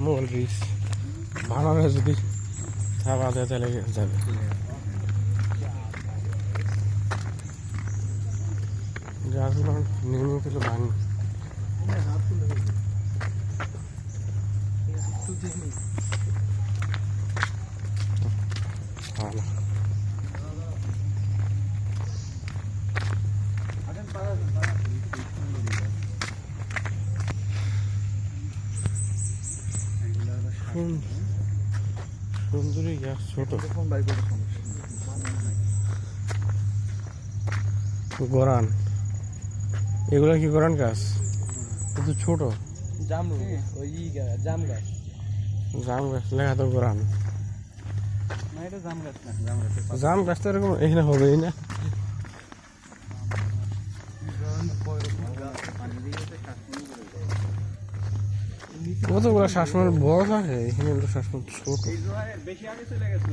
Mobile bridge ভাঙানো যদি থাকা দেয় তাহলে যাবে। গাছগুলো নির্মিত হলে ভাঙি ভালো। সুন্দরী গাছ ছোট গরান, এগুলো কি গরান গাছ? কিন্তু ছোট জাম জাম গাছ, জাম গাছ লেখা তো গরান। না এটা জাম গাছ না, জাম গাছ জাম গাছ তো এরকম এখানে হবেই না। কতগুলো শ্বাসমূল বড় থাকে, এখানে শ্বাসমূল ছোট। বেশি আগে চলে গেছে।